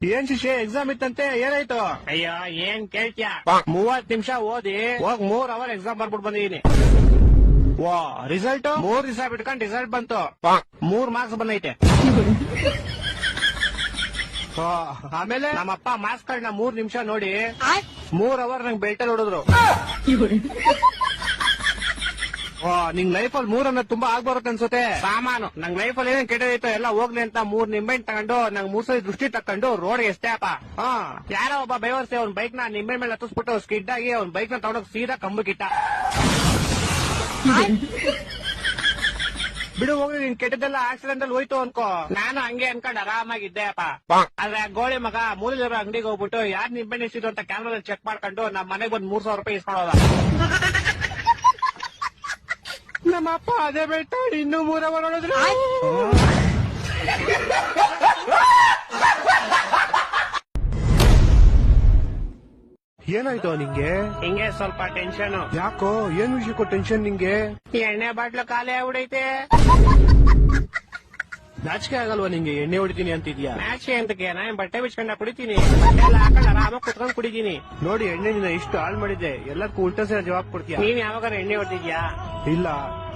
ಏನ್ ಶಿಷ್ಯ ಎಕ್ಸಾಮ್ ಇತ್ತಂತೆ ಏನಾಯ್ತು? ಅಯ್ಯೋ ಏನ್ ಕೇಳ್ತ್ಯ, 30 ನಿಮಿಷ ಓದಿ ಹೋಗ್ 3 ಅವರ್ ಎಕ್ಸಾಮ್ ಬರ್ಬಿಟ್ಟು ಬಂದಿದೀನಿ. ವಾ ರಿಸಲ್ಟ್ 3 ದಿವಸ ಬಿಟ್ಕೊಂಡ್ ರಿಸಲ್ಟ್ ಬಂತು, 3 ಮಾರ್ಕ್ಸ್ ಬಂದೈತೆ. ಆಮೇಲೆ ನಮ್ಮಪ್ಪ ಮಾರ್ಕ್ಸ್ ಗಳನ್ನ 3 ನಿಮಿಷ ನೋಡಿ 3 ಅವರ್ ನಂಗೆ ಬೆಲ್ಟಲ್ಲಿ ಹೊಡೆದ್ರು. ನಿಂಗ್ ಲೈಫ್ ಅಲ್ಲಿ 3 ಅನ್ನೋದು ತುಂಬಾ ಆಗ್ಬರುತ್ತೆ ಅನ್ಸುತ್ತೆ. ಸಾಮಾನು ನಂಗ್ ಲೈಫಲ್ಲಿ ಏನೇನ್ ಕೆಟ್ಟದೈತೋ ಎಲ್ಲ ಹೋಗ್ಲಿ ಅಂತ 3 ನಿಂಬೆಹಣ್ಣು ತಗೊಂಡು ನಂಗ್ ಮೂಸಲಿ ದೃಷ್ಟಿ ತಕೊಂಡು ರೋಡ್ ಎಷ್ಟೇ ಅಪ್ಪ. ಯಾರೋ ಒಬ್ಬ ಬೇವರ್ಸಿ ಅವ್ನ ಬೈಕ್ ನ ನಿಂಬೆ ಮೇಲೆ ಹತ್ತಿಸ್ಬಿಟ್ಟು ಸ್ಕಿಡ್ ಆಗಿ ಅವ್ನ ಬೈಕ್ ನ ತಗೊಂಡೋಗಿ ಸೀದಾ ಕಂಬಕ್ಕಿಟ್ಟ. ಬಿಡು ಹೋಗ್ಲಿ, ನಿನ್ ಕೆಟ್ಟದೆಲ್ಲ ಆಕ್ಸಿಡೆಂಟ್ ಅಲ್ಲಿ ಹೋಯ್ತು ಅನ್ಕೋ. ನಾನು ಹಂಗೆ ಅನ್ಕೊಂಡ್ ಆರಾಮಾಗಿದ್ದೆ ಅಪ್ಪ. ಆದ್ರೆ ಗೋಳಿ ಮಗ ಮೂಲಿರೋ ಅಂಗಡಿಗೆ ಹೋಗ್ಬಿಟ್ಟು ಯಾರ್ ನಿಂಬೆಹಣ್ಣು ಎಷ್ಟಿದ್ರು ಅಂತ ಕ್ಯಾಮ್ರಾದಲ್ಲಿ ಚೆಕ್ ಮಾಡ್ಕೊಂಡು ನಮ್ ಮನೆಗೆ ಬಂದ್ 3,000 ರೂಪಾಯಿ ಇಸ್ಕೊಳ್ಳೋದ. ನಮ್ಮಪ್ಪ ಅದೇ ಬೆಟ್ಟ ಇನ್ನೂ 3 ಅವರ್ ನೋಡಿದ್ರು. ಏನಾಯ್ತು ನಿಂಗೆ? ಹಿಂಗೆ ಸ್ವಲ್ಪ ಟೆನ್ಷನ್. ಯಾಕೋ ಏನ್ ವಿಷಯಕ್ಕೂ ಟೆನ್ಷನ್ ನಿಂಗೆ? ಎಣ್ಣೆ ಬಾಟ್ಲು ಖಾಲಿ ಆಗ್ಬಿಡೈತೆ. ನಾಚಿಕೆ ಆಗಲ್ವಾ ನಿಂಗೆ? ಎಣ್ಣೆ ಹೊಡಿತೀನಿ ಅಂತಿದ್ಯಾ? ನಾಚೆ ಅಂತಕ್ಕೆ ನಾನು ಬಟ್ಟೆ ಬಿಚ್ಕೊಂಡ ಕುಡಿತೀನಿ, ಬಟ್ಟೆ ಎಲ್ಲ ಹಾಕೊಂಡು ಆರಾಮಾಗಿ ಕುತ್ಕೊಂಡ್ ಕುಡಿತೀನಿ. ನೋಡಿ ಎಣ್ಣೆ ನಿನ್ನ ಇಷ್ಟು ಹಾಳು ಮಾಡಿದ್ದೆ, ಎಲ್ಲದಕ್ಕೂ ಉಲ್ಟಾ ಸೇರ ಜವಾಬ್ ಕೊಡ್ತೀಯ. ನೀನ್ ಯಾವಾಗ ಎಣ್ಣೆ ಹೊಡ್ತಿದ್ಯಾ? ಇಲ್ಲ.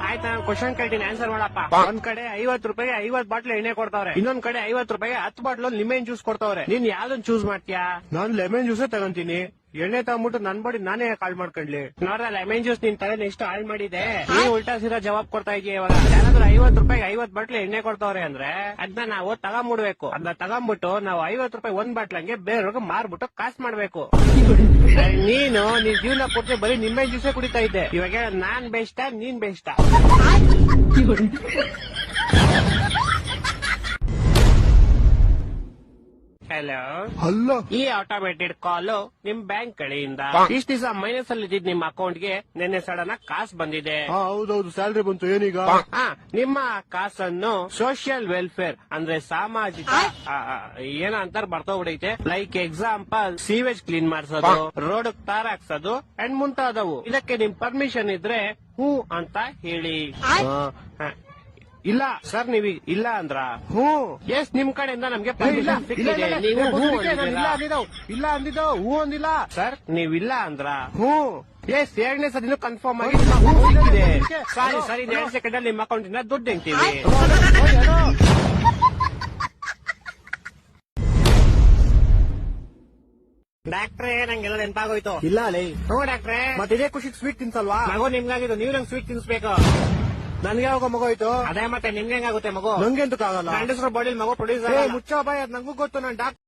ಆಯ್ತಾ, ನಾನು ಕ್ವಶನ್ ಕೇಳ್ತೀನಿ, ಆನ್ಸರ್ ಮಾಡಪ್ಪ. ಒಂದ್ ಕಡೆ 50 ರೂಪಾಯಿಗೆ 50 ಬಾಟ್ಲು ಎಣ್ಣೆ ಕೊಡ್ತಾವ್ರೆ, ಇನ್ನೊಂದ್ ಕಡೆ 50 ರೂಪಾಯಿಗೆ 10 ಬಾಟ್ಲು ಲಿಮೆನ್ ಜ್ಯೂಸ್ ಕೊಡ್ತಾವ್ರೆ. ನೀನ್ ಯಾವ್ದನ್ ಚೂಸ್ ಮಾಡ್ತೀಯಾ? ನಾನ್ ಲೆಮನ್ ಜ್ಯೂಸೇ ತಗೊಂತೀನಿ. ಎಣ್ಣೆ ತಗೊಂಡ್ಬಿಟ್ಟು ನನ್ ಬಾಡಿ ನಾನೇ ಕಾಲ್ ಮಾಡ್ಕೊಂಡ್ಲಿ. ನೋಡ್ರ ಲೆಮನ್ ಜ್ಯೂಸ್ ನಿನ್ ತಲೆ ಎಷ್ಟು ಹಾಳು ಮಾಡಿದೆ. ನೀನ್ ಉಲ್ಟಾ ಸೀರಾ ಜವಾಬ್ ಕೊಡ್ತಾ ಇದೀಯ. ಇವಾಗ ಯಾರಾದ್ರೂ 50 ರೂಪಾಯಿಗೆ 50 ಬಾಟ್ಲು ಎಣ್ಣೆ ಕೊಡ್ತಾವ್ರೆ ಅಂದ್ರೆ ಅದನ್ನ ನಾವು ತಗೊಂಡ್ಬಿಡ್ಬೇಕು. ಅದನ್ನ ತಗೊಂಡ್ಬಿಟ್ಟು ನಾವು 50 ರೂಪಾಯಿ ಒಂದ್ ಬಾಟ್ಲಂಗೆ ಬೇರೆಯವ್ರಿಗೆ ಮಾರ್ಬಿಟ್ಟು ಕಾಸು ಮಾಡ್ಬೇಕು. ನೀನ್ ಜೀವನ ಪೂರ್ತಿ ಬರೀ ನಿಂಬೆ ಜ್ಯೂಸೇ ಕುಡಿತಾ ಇದ್ದೆ. ಇವಾಗ ನಾನ್ ಬೆಸ್ಟ್, ನೀನ್ ಬೆಸ್ಟ್. ಹಲೋ, ಅಲ್ಲ ಈ ಆಟೋಮೇಟೆಡ್ ಕಾಲು ನಿಮ್ ಬ್ಯಾಂಕ್ ಕಡೆಯಿಂದ ಇಷ್ಟ ದಿವಸ ಮೈನಸ್ ಅಲ್ಲಿ ಇದ್ದಿದ್ ನಿಮ್ಮ ಅಕೌಂಟ್ಗೆ ನಿನ್ನೆ ಸಡನ್ ಆಗಿ ಕಾಸು ಬಂದಿದೆ. ಹೌದೌದು, ಸ್ಯಾಲ್ರಿ ಬಂತು. ಏನೀಗ? ನಿಮ್ಮ ಕಾಸನ್ನು ಸೋಷಿಯಲ್ ವೆಲ್ಫೇರ್ ಅಂದ್ರೆ ಸಾಮಾಜಿಕ ಏನೋ ಅಂತಾರ ಬರ್ತೋಗ್ಬಿಡೈತೆ. ಲೈಕ್ ಎಕ್ಸಾಂಪಲ್ ಸೀವೇಜ್ ಕ್ಲೀನ್ ಮಾಡ್ಸೋದು, ರೋಡ್ ತಾರ್ ಹಾಕ್ಸೋದು ಅಂಡ್ ಮುಂತಾದವು. ಇದಕ್ಕೆ ನಿಮ್ ಪರ್ಮಿಷನ್ ಇದ್ರೆ ಹೂ ಅಂತ ಹೇಳಿ. ಇಲ್ಲ ಸರ್, ನೀವ್ ಇಲ್ಲ ಅಂದ್ರ ಹ್ಞೂ. ಎಸ್, ನಿಮ್ ಕಡೆಯಿಂದ ನಮ್ಗೆ ಪರ್ಮಿಷನ್ ಸಿಕ್ಕಿದೆ. ನೀವು ಹೂ ಅಂದಿದ್ದೀರಾ? ಇಲ್ಲ ಅಂದಿದ್ದು ಹೂ ಅಂದಿಲ್ಲ ಸರ್, ನೀವಿಲ್ಲ ಅಂದ್ರ ಹ್ಞೂ. ಎಸ್, 2ನೇ ಸದಿನೂ ಕನ್ಫರ್ಮ್ ಆಗಿ ನಿಮ್ಮ ಹೂ ಸಿಕ್ಕಿದೆ. ಸರಿ 2 ಸೆಕೆಂಡ್ ಅಲ್ಲಿ ನಿಮ್ಮ ಅಕೌಂಟ್ ಇಂದ ದುಡ್ಡು ಹೆಂಗ್ತೀವಿ. ಡಾಕ್ಟ್ರೇ, ನಂಗೆಲ್ಲ ನೆನಪಾಗೋಯ್ತು. ಇಲ್ಲ ಲೈ. ಹ್ಞೂ ಡಾಕ್ಟ್ರೇ, ಮತ್ತೆ ಇದೇ ಖುಷಿ ಸ್ವೀಟ್ ತಿನ್ಸಲ್ವಾ? ಮಗು ನಿಮ್ಗಾಗಿದ್ದು, ನೀವು ನಂಗೆ ಸ್ವೀಟ್ ತಿನ್ಸ್ಬೇಕು. ನನ್ಗೆ ಯಾವಾಗ ಮಗು ಆಯ್ತು? ಅದೇ ಮತ್ತೆ ನಿಮ್ಗೆ ಹೆಂಗಾಗುತ್ತೆ ಮಗು? ನಂಗೆಂತಕ್ಕಾಗಲ್ಲ. ಗಂಡಸ್ರ ಬಾಡಿ ಮಗು ಪ್ರೊಡ್ಯೂಸ್ ಮುಚ್ಚ ಬಾಯ್, ಅದ್ ನಂಗೂ ಗೊತ್ತು. ನಾನ್ ಡಾಕ್ಟರ್